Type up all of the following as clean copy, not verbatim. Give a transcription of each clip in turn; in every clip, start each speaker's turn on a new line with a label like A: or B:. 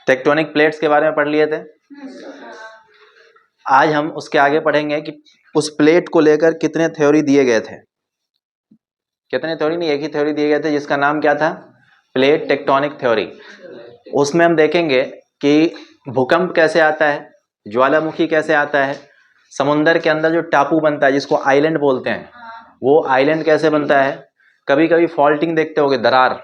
A: Tectonic plates के बारे में पढ़ लिए थे। आज हम उसके आगे पढ़ेंगे कि उस प्लेट को लेकर कितने थ्योरी दिए गए थे। कितने थ्योरी नहीं, एक ही थ्योरी दिए गए थे जिसका नाम क्या था, प्लेट टेक्टोनिक थ्योरी। उसमें हम देखेंगे कि भूकंप कैसे आता है, ज्वालामुखी कैसे आता है, समुंदर के अंदर जो टापू बनता है जिसको आइलैंड बोलते हैं वो आइलैंड कैसे बनता है। कभी कभी फॉल्टिंग देखते होगे, दरार,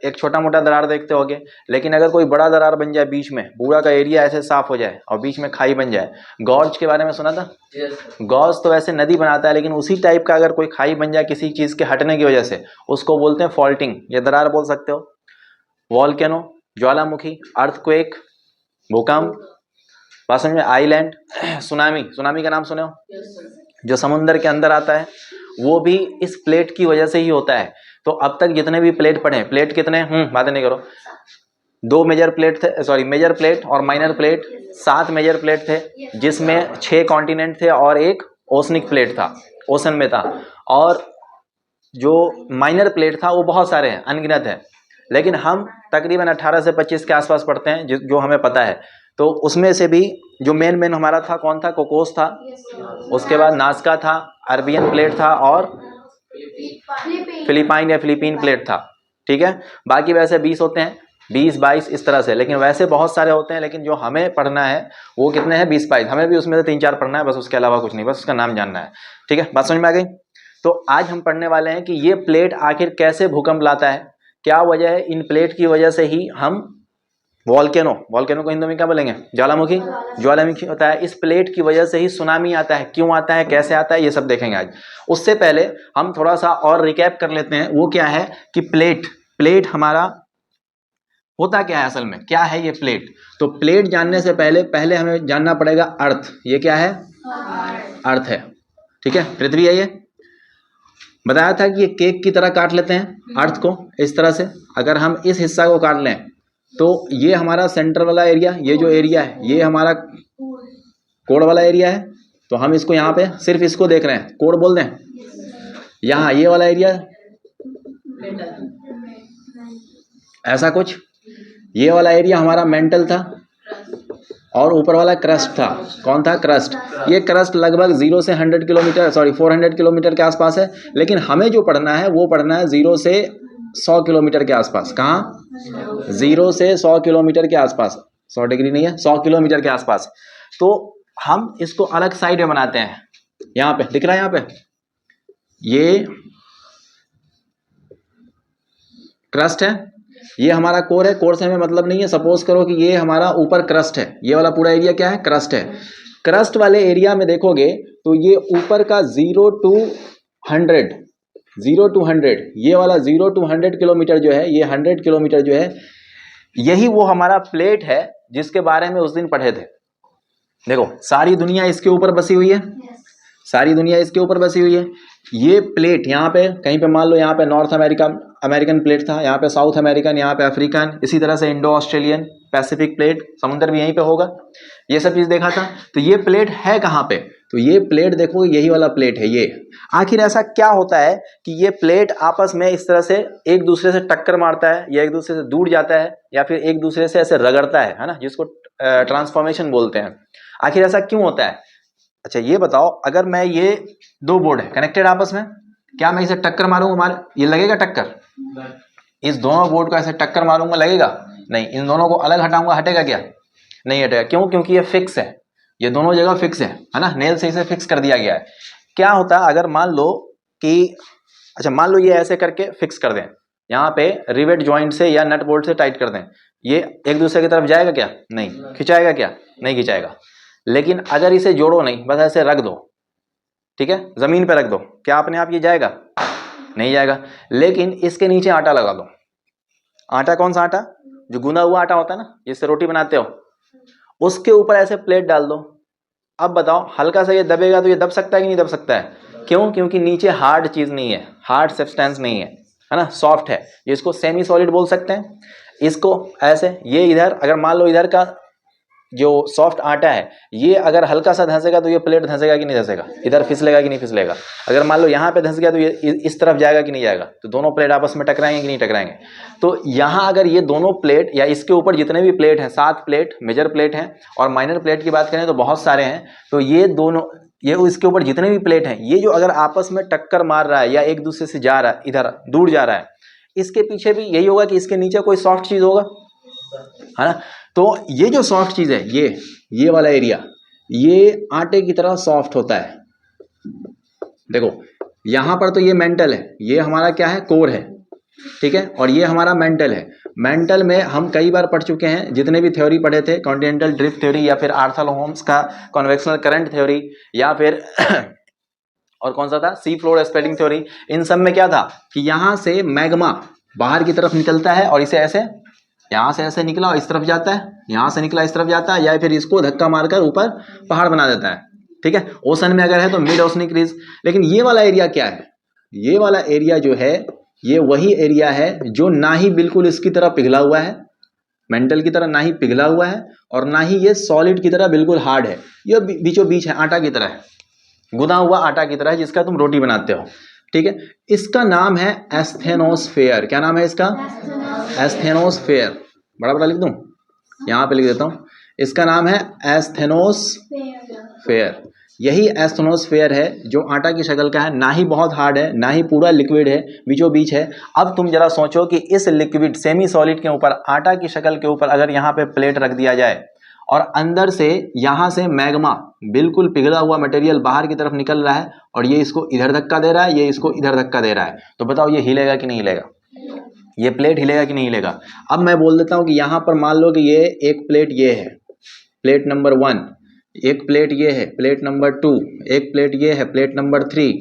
A: एक छोटा मोटा दरार देखते होगे, लेकिन अगर कोई बड़ा दरार बन जाए बीच में, पूरा का एरिया ऐसे साफ हो जाए और बीच में खाई बन जाए। गॉर्ज के बारे में सुना था? गॉर्ज तो वैसे नदी बनाता है, लेकिन उसी टाइप का अगर कोई खाई बन जाए किसी चीज के हटने की वजह से, उसको बोलते हैं फॉल्टिंग, ये दरार बोल सकते हो। वॉल्केनो, ज्वालामुखी, अर्थक्वेक, भूकंप, बात समझ में, आइलैंड, सुनामी, सुनामी का नाम सुने हो, जो समुद्र के अंदर आता है, वो भी इस प्लेट की वजह से ही होता है। तो अब तक जितने भी प्लेट पढ़े, प्लेट कितने, बातें नहीं करो, 2 मेजर प्लेट थे, सॉरी मेजर प्लेट और माइनर प्लेट, 7 मेजर प्लेट थे जिसमें 6 कॉन्टिनेंट थे और एक ओशनिक प्लेट था, ओशन में था। और जो माइनर प्लेट था वो बहुत सारे हैं, अनगिनत है, लेकिन हम तकरीबन 18 से 25 के आसपास पढ़ते हैं जो हमें पता है। तो उसमें से भी जो मेन हमारा था, कौन था, कोकोस था, उसके बाद नास्का था, अरबियन प्लेट था और फिलिपाइन या फिलीपीन प्लेट था। ठीक है, बाकी वैसे 20 होते हैं, 20-22 इस तरह से, लेकिन वैसे बहुत सारे होते हैं, लेकिन जो हमें पढ़ना है वो कितने हैं, 20-22। हमें भी उसमें से 3-4 पढ़ना है बस, उसके अलावा कुछ नहीं, बस उसका नाम जानना है। ठीक है, बात समझ में आ गई। तो आज हम पढ़ने वाले हैं कि ये प्लेट आखिर कैसे भूकंप लाता है, क्या वजह है। इन प्लेट की वजह से ही हम वॉल्केनो को हिंदी में क्या बोलेंगे, ज्वालामुखी होता है। इस प्लेट की वजह से ही सुनामी आता है, क्यों आता है, कैसे आता है, ये सब देखेंगे आज। उससे पहले हम थोड़ा सा और रिकैप कर लेते हैं, वो क्या है कि प्लेट हमारा होता क्या है, असल में क्या है ये प्लेट। तो प्लेट जानने से पहले हमें जानना पड़ेगा अर्थ। ये क्या है, अर्थ है। ठीक है, पृथ्वी है। ये बताया था कि ये केक की तरह काट लेते हैं अर्थ को इस तरह से। अगर हम इस हिस्सा को काट लें तो ये हमारा सेंटर वाला एरिया, ये जो एरिया है ये हमारा कोण वाला एरिया है। तो हम इसको यहाँ पे सिर्फ इसको देख रहे हैं, कोण बोल दें। यहाँ ये वाला एरिया ऐसा कुछ, ये वाला एरिया हमारा मेंटल था और ऊपर वाला क्रस्ट था। कौन था, क्रस्ट। ये क्रस्ट लगभग 0 से 100 किलोमीटर, सॉरी 400 किलोमीटर के आसपास है, लेकिन हमें जो पढ़ना है वो पढ़ना है 0 से 100 किलोमीटर के आसपास। कहाँ, 0 से 100 किलोमीटर के आसपास, 100 डिग्री नहीं है, 100 किलोमीटर के आसपास। तो हम इसको अलग साइड में बनाते हैं। यहाँ पे दिख रहा है, यहाँ पे ये क्रस्ट है, ये हमारा कोर है। कोर से हमें मतलब नहीं है, सपोज करो कि ये हमारा ऊपर क्रस्ट है, ये वाला पूरा एरिया क्या है, क्रस्ट है। क्रस्ट वाले एरिया में देखोगे तो ये ऊपर का 0 to 100, ये वाला 0 to 100 किलोमीटर जो है, ये 100 किलोमीटर जो है, यही वो हमारा प्लेट है जिसके बारे में उस दिन पढ़े थे। देखो सारी दुनिया इसके ऊपर बसी हुई है, सारी दुनिया इसके ऊपर बसी हुई है। ये प्लेट यहाँ पे कहीं पे मान लो, यहाँ पे नॉर्थ अमेरिकन प्लेट था, यहाँ पे साउथ अमेरिकन, यहाँ पे अफ्रीकन, इसी तरह से इंडो ऑस्ट्रेलियन, पैसिफिक प्लेट, समुद्र भी यहीं पे होगा, ये सब चीज देखा था। तो ये प्लेट है कहाँ पे, तो ये प्लेट देखो, यही वाला प्लेट है ये। आखिर ऐसा क्या होता है कि ये प्लेट आपस में इस तरह से एक दूसरे से टक्कर मारता है, या एक दूसरे से दूर जाता है, या फिर एक दूसरे से ऐसे रगड़ता है ना, जिसको ट्रांसफॉर्मेशन बोलते हैं। आखिर ऐसा क्यों होता है। अच्छा ये बताओ, अगर मैं ये 2 बोर्ड है कनेक्टेड आपस में, क्या मैं इसे टक्कर मारूंगा, ये लगेगा टक्कर, इस दोनों बोर्ड को ऐसे टक्कर मारूंगा, लगेगा नहीं। इन दोनों को अलग हटाऊंगा, हटेगा क्या, नहीं हटेगा। क्यों, क्योंकि ये फिक्स है, ये दोनों जगह फिक्स है ना, नेल से इसे फिक्स कर दिया गया है। क्या होता है अगर मान लो कि, अच्छा मान लो ये ऐसे करके फिक्स कर दें, यहाँ पे रिवेट जॉइंट से या नट बोल्ट से टाइट कर दें, ये एक दूसरे की तरफ जाएगा क्या, नहीं। खिंचाएगा क्या, नहीं खिंचाएगा। लेकिन अगर इसे जोड़ो नहीं, बस ऐसे रख दो, ठीक है, जमीन पे रख दो, क्या अपने आप ये जाएगा, नहीं जाएगा। लेकिन इसके नीचे आटा लगा दो। आटा कौन सा आटा, जो गूंदा हुआ आटा होता है ना, जिससे रोटी बनाते हो, उसके ऊपर ऐसे प्लेट डाल दो। अब बताओ हल्का सा ये दबेगा तो ये दब सकता है कि नहीं दब सकता है, क्यों, क्योंकि नीचे हार्ड चीज नहीं है, हार्ड सब्सटेंस नहीं है ना, सॉफ्ट है, जिसको सेमी सॉलिड बोल सकते हैं। इसको ऐसे, ये इधर अगर मान लो इधर का जो सॉफ्ट आटा है ये अगर हल्का सा धंसेगा तो ये प्लेट धंसेगा कि नहीं धंसेगा, इधर फिसलेगा कि नहीं फिसलेगा। अगर मान लो यहाँ पे धंस गया तो ये इस तरफ जाएगा कि नहीं जाएगा, तो दोनों प्लेट आपस में टकराएंगे कि नहीं टकराएंगे। तो यहाँ अगर ये दोनों प्लेट या इसके ऊपर जितने भी प्लेट हैं, 7 प्लेट मेजर प्लेट हैं और माइनर प्लेट की बात करें तो बहुत सारे हैं, तो ये दोनों ये इसके ऊपर जितने भी प्लेट हैं ये जो अगर आपस में टक्कर मार रहा है या एक दूसरे से जा रहा है, इधर दूर जा रहा है, इसके पीछे भी यही होगा कि इसके नीचे कोई सॉफ्ट चीज होगा, है ना। तो ये जो सॉफ्ट चीज है ये वाला एरिया ये आटे की तरह सॉफ्ट होता है। देखो यहां पर तो ये मेंटल है, ये हमारा क्या है, कोर है, ठीक है, और ये हमारा मेंटल है। मेंटल में हम कई बार पढ़ चुके हैं, जितने भी थ्योरी पढ़े थे, कॉन्टिनेंटल ड्रिफ्ट थ्योरी या फिर आर्थर होम्स का कन्वेक्शनल करंट थ्योरी या फिर और कौन सा था, सी फ्लोर स्प्रेडिंग थ्योरी। इन सब में क्या था कि यहां से मैग्मा बाहर की तरफ निकलता है और इसे ऐसे यहां से ऐसे निकला और इस तरफ जाता है, यहां से निकला इस तरफ जाता है, या फिर इसको धक्का मारकर ऊपर पहाड़ बना देता है, ठीक है। ओशन में अगर है तो मिड ओशनिक रिज। लेकिन ये वाला एरिया क्या है, ये वाला एरिया जो है ये वही एरिया है जो ना ही बिल्कुल इसकी तरह पिघला हुआ है, मेंटल की तरह ना ही पिघला हुआ है, और ना ही ये सॉलिड की तरह बिल्कुल हार्ड है, ये बीचों बीच है, आटा की तरह है, गुना हुआ आटा की तरह है जिसका तुम रोटी बनाते हो, ठीक है। इसका नाम है एस्थेनोस्फेयर। क्या नाम है इसका, एस्थेनोस्फेयर। बड़ा बड़ा लिख दूं, यहाँ पे लिख देता हूँ, इसका नाम है एस्थेनोस्फेयर। यही एस्थेनोस्फेयर है जो आटा की शक्ल का है, ना ही बहुत हार्ड है ना ही पूरा लिक्विड है, बीचों बीच है। अब तुम जरा सोचो कि इस लिक्विड सेमी सॉलिड के ऊपर, आटा की शक्ल के ऊपर अगर यहाँ पे प्लेट रख दिया जाए और अंदर से यहाँ से मैग्मा बिल्कुल पिघला हुआ मटेरियल बाहर की तरफ निकल रहा है और ये इसको इधर धक्का दे रहा है, ये इसको इधर धक्का दे रहा है, तो बताओ ये हिलेगा कि नहीं हिलेगा, ये प्लेट हिलेगा कि नहीं हिलेगा। अब मैं बोल देता हूँ कि यहाँ पर मान लो कि ये एक प्लेट ये है, प्लेट नंबर 1, एक प्लेट ये है, प्लेट नंबर 2, एक प्लेट ये है, प्लेट नंबर 3,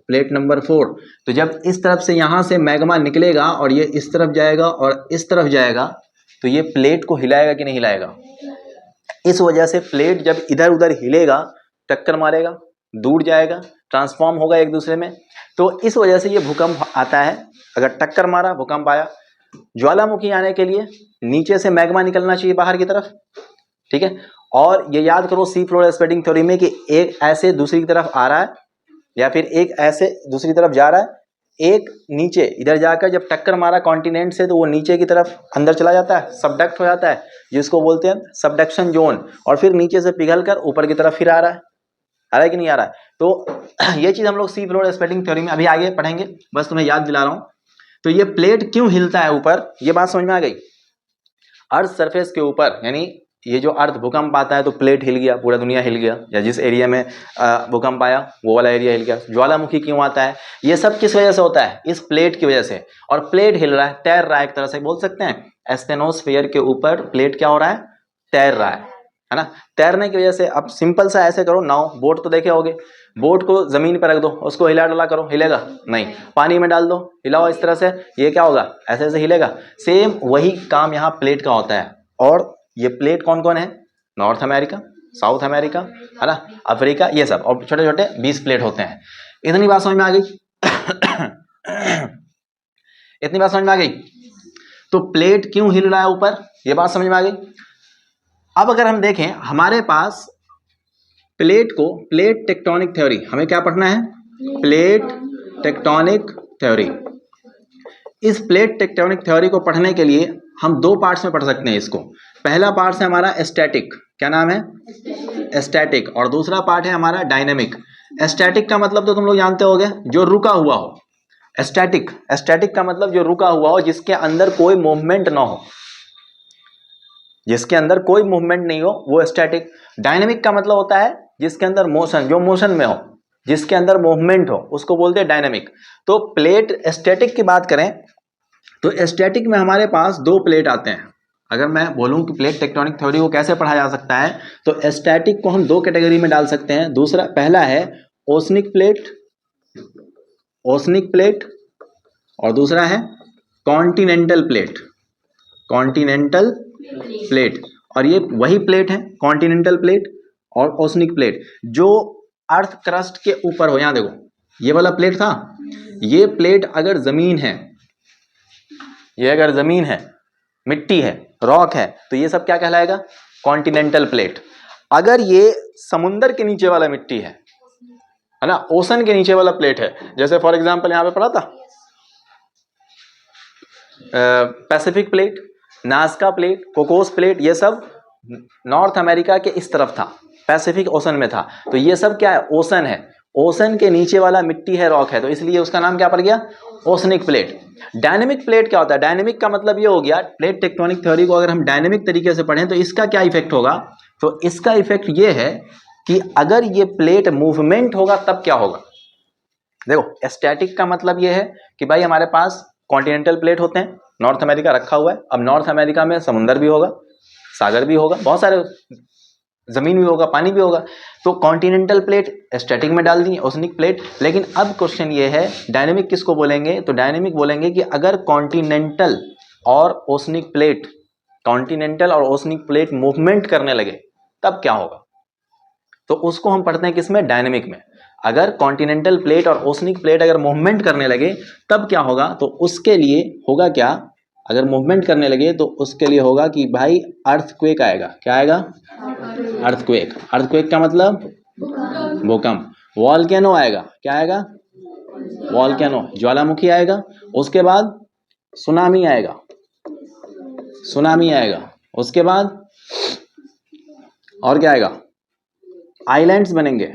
A: प्लेट नंबर 4। तो जब इस तरफ से यहाँ से मैग्मा निकलेगा और ये इस तरफ जाएगा और इस तरफ जाएगा, तो ये प्लेट को हिलाएगा कि नहीं हिलाएगा। इस वजह से प्लेट जब इधर उधर हिलेगा, टक्कर मारेगा, दूर जाएगा, ट्रांसफॉर्म होगा एक दूसरे में, तो इस वजह से ये भूकंप आता है। अगर टक्कर मारा, भूकंप आया। ज्वालामुखी आने के लिए नीचे से मैग्मा निकलना चाहिए बाहर की तरफ, ठीक है। और ये याद करो सी फ्लोर स्प्रेडिंग थ्योरी में कि एक ऐसे दूसरी की तरफ आ रहा है या फिर एक ऐसे दूसरी तरफ जा रहा है, एक नीचे इधर जाकर जब टक्कर मारा कॉन्टिनेंट से तो वो नीचे की तरफ अंदर चला जाता है, सबडक्ट हो जाता है, जिसको बोलते हैं सबडक्शन जोन, और फिर नीचे से पिघल कर ऊपर की तरफ फिर आ रहा है कि नहीं आ रहा है। तो ये चीज हम लोग सी फ्लोर स्प्रेडिंग थ्योरी में अभी आगे पढ़ेंगे, बस तुम्हें याद दिला रहा हूं। तो ये प्लेट क्यों हिलता है ऊपर, ये बात समझ में आ गई। अर्थ सरफेस के ऊपर, यानी ये जो अर्थ भूकंप आता है तो प्लेट हिल गया, पूरा दुनिया हिल गया, या जिस एरिया में भूकंप आया वो वाला एरिया हिल गया। ज्वालामुखी क्यों आता है, ये सब किस वजह से होता है, इस प्लेट की वजह से। और प्लेट हिल रहा है, तैर रहा है, एक तरह से बोल सकते हैं एस्थेनोस्फेयर के ऊपर प्लेट क्या हो रहा है, तैर रहा है ना। तैरने की वजह से, अब सिंपल सा ऐसे करो, नाव बोट तो देखे होगे, बोट को जमीन पर रख दो, उसको हिला डुला करो, हिलेगा नहीं। पानी में डाल दो, हिलाओ इस तरह से, ये क्या होगा, ऐसे ऐसे हिलेगा। सेम वही काम यहाँ प्लेट का होता है। और ये प्लेट कौन कौन है, नॉर्थ अमेरिका, साउथ अमेरिका, है ना, अफ्रीका, ये सब, और छोटे छोटे 20 प्लेट होते हैं। इतनी बात समझ में आ गई इतनी बात समझ में आ गई। तो प्लेट क्यों हिल रहा है ऊपर, ये बात समझ में आ गई। अब अगर हम देखें हमारे पास प्लेट को, प्लेट टेक्टोनिक थ्योरी, हमें क्या पढ़ना है, प्लेट टेक्टोनिक थ्योरी। इस प्लेट टेक्टोनिक थ्योरी को पढ़ने के लिए हम 2 पार्ट्स में पढ़ सकते हैं इसको। पहला पार्ट है हमारा स्टैटिक, क्या नाम है, स्टैटिक, और दूसरा पार्ट है हमारा डायनेमिक। स्टैटिक का मतलब तो तुम लोग जानते होगे, जो रुका हुआ हो। स्टैटिक, स्टैटिक का मतलब जो रुका हुआ हो, जिसके अंदर कोई मूवमेंट ना हो, जिसके अंदर कोई मूवमेंट नहीं हो, वो स्टैटिक। डायनेमिक का मतलब होता है जिसके अंदर मोशन, जो मोशन में हो, जिसके अंदर मूवमेंट हो, उसको बोलते हैं डायनेमिक। तो प्लेट स्टैटिक की बात करें तो स्टैटिक में हमारे पास 2 प्लेट आते हैं। अगर मैं बोलूं कि प्लेट टेक्टोनिक थ्योरी को कैसे पढ़ा जा सकता है, तो स्टैटिक को हम 2 कैटेगरी में डाल सकते हैं। पहला है ओशनिक प्लेट, ओशनिक प्लेट, और दूसरा है कॉन्टिनेंटल प्लेट, कॉन्टिनेंटल प्लेट। और ये वही प्लेट है, कॉन्टिनेंटल प्लेट और ओशनिक प्लेट, जो अर्थ क्रस्ट के ऊपर हो। यहां देखो, ये वाला प्लेट था, ये प्लेट अगर जमीन है, ये अगर जमीन है, मिट्टी है, रॉक है, तो ये सब क्या कहलाएगा, कॉन्टिनेंटल प्लेट। अगर ये समुंदर के नीचे वाला मिट्टी है ना, ओशन के नीचे वाला प्लेट है, जैसे फॉर एग्जांपल यहां पे पढ़ा था Pacific plate, Nazca plate, Cocos plate, ये सब नॉर्थ अमेरिका के इस तरफ था, पैसिफिक ओशन में था। तो ये सब क्या है, ओशन है, ओशन के नीचे वाला मिट्टी है, रॉक है, तो इसलिए उसका नाम क्या पड़ गया, ओशनिक प्लेट। डायनेमिक प्लेट क्या होता है, डायनेमिक का मतलब ये हो गया, प्लेट टेक्टोनिक थ्योरी को अगर हम डायनेमिक तरीके से पढ़ें तो इसका क्या इफेक्ट होगा, तो इसका इफेक्ट ये है कि अगर ये प्लेट मूवमेंट होगा तब क्या होगा। देखो स्टैटिक का मतलब ये है कि भाई हमारे पास कॉन्टिनेंटल प्लेट होते हैं, नॉर्थ अमेरिका रखा हुआ है, अब नॉर्थ अमेरिका में समुंदर भी होगा, सागर भी होगा, बहुत सारे जमीन भी होगा, पानी भी होगा, तो कॉन्टिनेंटल प्लेट स्टैटिक में डाल दी, ओशनिक प्लेट। लेकिन अब क्वेश्चन ये है डायनेमिक किसको बोलेंगे, तो डायनेमिक बोलेंगे कि अगर कॉन्टिनेंटल और ओशनिक प्लेट, कॉन्टिनेंटल और ओशनिक प्लेट मूवमेंट करने लगे तब क्या होगा, तो उसको हम पढ़ते हैं किसमें, डायनेमिक में। अगर कॉन्टिनेंटल प्लेट और ओशनिक प्लेट अगर मूवमेंट करने लगे तब क्या होगा, तो उसके लिए होगा क्या, अगर मूवमेंट करने लगे तो उसके लिए होगा कि भाई अर्थक्वेक आएगा। क्या आएगा, अर्थक्वेक। अर्थक्वेक का मतलब भूकंप। वॉल्केनो आएगा, क्या आएगा, वॉल्केनो, ज्वालामुखी आएगा। उसके बाद सुनामी आएगा, सुनामी आएगा। उसके बाद और क्या आएगा, आइलैंड्स बनेंगे,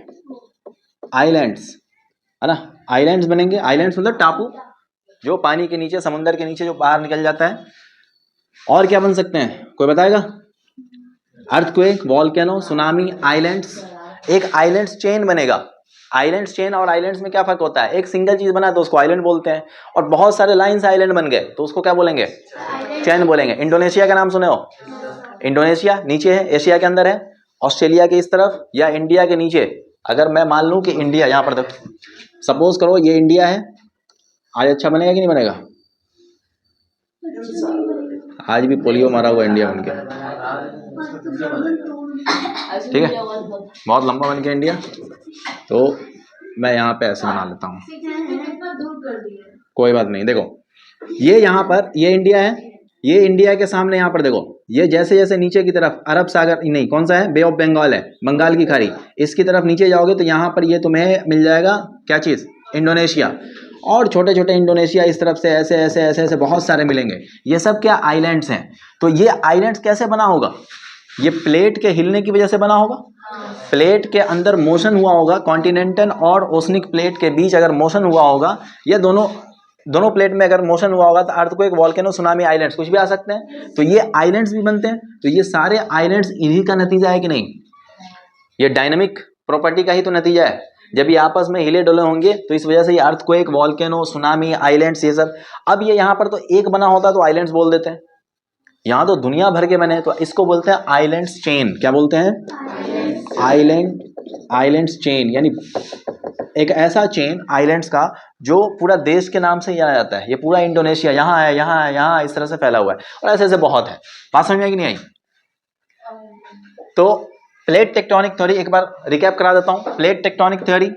A: आइलैंड्स, है ना, आइलैंड्स बनेंगे। आइलैंड्स मतलब टापू, जो पानी के नीचे, समुंदर के नीचे जो बाहर निकल जाता है। और क्या बन सकते हैं, कोई बताएगा, अर्थक्वेक, वॉल्केनो, सुनामी, आइलैंड्स। एक आइलैंड्स चेन बनेगा। आइलैंड्स चेन और आइलैंड्स में क्या फर्क होता है, एक सिंगल चीज बना तो उसको आइलैंड बोलते हैं, और बहुत सारे लाइन से आइलैंड बन गए तो उसको क्या बोलेंगे, चेन बोलेंगे। इंडोनेशिया का नाम सुने हो, इंडोनेशिया नीचे है, एशिया के अंदर है, ऑस्ट्रेलिया के इस तरफ या इंडिया के नीचे। अगर मैं मान लूं कि इंडिया यहां पर, देखो सपोज करो ये इंडिया है, आज अच्छा बनेगा कि नहीं बनेगा, आज भी पोलियो मारा हुआ इंडिया बन गया, ठीक है, बहुत लंबा बन गया इंडिया। तो मैं यहाँ पे ऐसे बना लेता हूँ, कोई बात नहीं। देखो ये यहाँ पर, ये इंडिया है, ये इंडिया के सामने यहाँ पर देखो, ये जैसे जैसे नीचे की तरफ अरब सागर, नहीं कौन सा है, बे ऑफ बंगाल है, बंगाल की खाड़ी, इसकी तरफ नीचे जाओगे तो यहाँ पर ये तुम्हें मिल जाएगा क्या चीज़, इंडोनेशिया। और छोटे छोटे इंडोनेशिया इस तरफ से ऐसे ऐसे ऐसे ऐसे बहुत सारे मिलेंगे। ये सब क्या, आइलैंड्स हैं। तो ये आइलैंड्स कैसे बना होगा, ये प्लेट के हिलने की वजह से बना होगा। प्लेट के अंदर मोशन हुआ होगा, कॉन्टिनेंटल और ओशनिक प्लेट के बीच अगर मोशन हुआ होगा, या दोनों प्लेट में अगर मोशन हुआ होगा तो अर्थक्वेक, वॉल्केनो, सुनामी, आइलैंड्स कुछ भी आ सकते हैं। तो ये आइलैंड्स भी बनते हैं। तो ये सारे आइलैंड्स इन्हीं का नतीजा है कि नहीं, ये डायनामिक प्रॉपर्टी का ही तो नतीजा है। जब ये आपस में हिले डुले होंगे तो इस वजह से ये अर्थक्वेक, वॉल्केनो, सुनामी, आइलैंड्स, ये सब। अब ये यहाँ पर तो एक बना होता तो आइलैंड्स बोल देते हैं, यहाँ तो दुनिया भर के बने, तो इसको बोलते हैं आइलैंड्स चेन। क्या बोलते हैं, आइलैंड्स चेन, यानी एक ऐसा चेन आइलैंड्स का जो पूरा देश के नाम से जाना जाता है। ये पूरा इंडोनेशिया यहाँ है, यहाँ है, यहाँ, इस तरह से फैला हुआ है, और ऐसे ऐसे बहुत है। बात समझ में आई कि नहीं आई। तो प्लेट टेक्टोनिक थ्योरी एक बार रिकैप करा देता हूँ। प्लेट टेक्टोनिक थ्योरी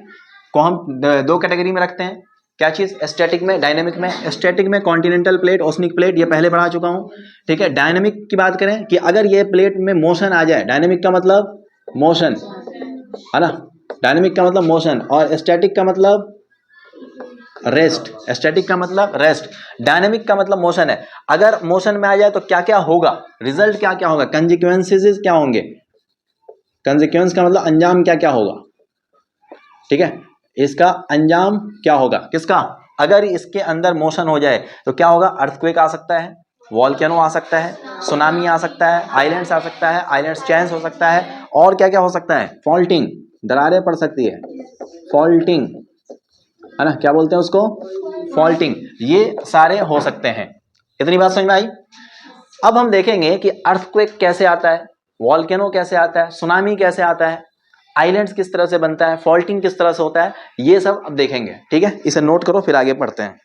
A: को हम दो कैटेगरी में रखते हैं, क्या चीज़, स्टैटिक में, डायनेमिक में। स्टैटिक में कॉन्टिनेंटल प्लेट, ओशनिक प्लेट, ये पहले पढ़ा चुका हूँ, ठीक है। डायनेमिक की बात करें कि अगर ये प्लेट में मोशन आ जाए, डायनेमिक का मतलब मोशन, है ना, डायनेमिक का मतलब मोशन, और स्टैटिक का मतलब रेस्ट। स्टैटिक का मतलब रेस्ट, डायनेमिक का मतलब मोशन है। अगर मोशन में आ जाए तो क्या क्या होगा, रिजल्ट क्या क्या होगा, कंसिक्वेंसेस क्या होंगे। कंसिक्वेंस का मतलब अंजाम क्या क्या होगा, ठीक है, इसका अंजाम क्या होगा, किसका, अगर इसके अंदर मोशन हो जाए तो क्या होगा, अर्थक्वेक आ सकता है, वॉल्केनो आ सकता है, सुनामी आ सकता है, आइलैंड्स आ सकता है, आइलैंड्स चेन्स हो सकता है, और क्या क्या हो सकता है, फॉल्टिंग, दरारें पड़ सकती है, फॉल्टिंग, है ना, क्या बोलते हैं उसको, फॉल्टिंग, ये सारे हो सकते हैं। इतनी बात समझ में आई। अब हम देखेंगे कि अर्थक्वेक कैसे आता है, वॉल्केनो कैसे आता है, सुनामी कैसे आता है, आइलैंड्स किस तरह से बनता है, फॉल्टिंग किस तरह से होता है, ये सब अब देखेंगे, ठीक है। इसे नोट करो, फिर आगे पढ़ते हैं।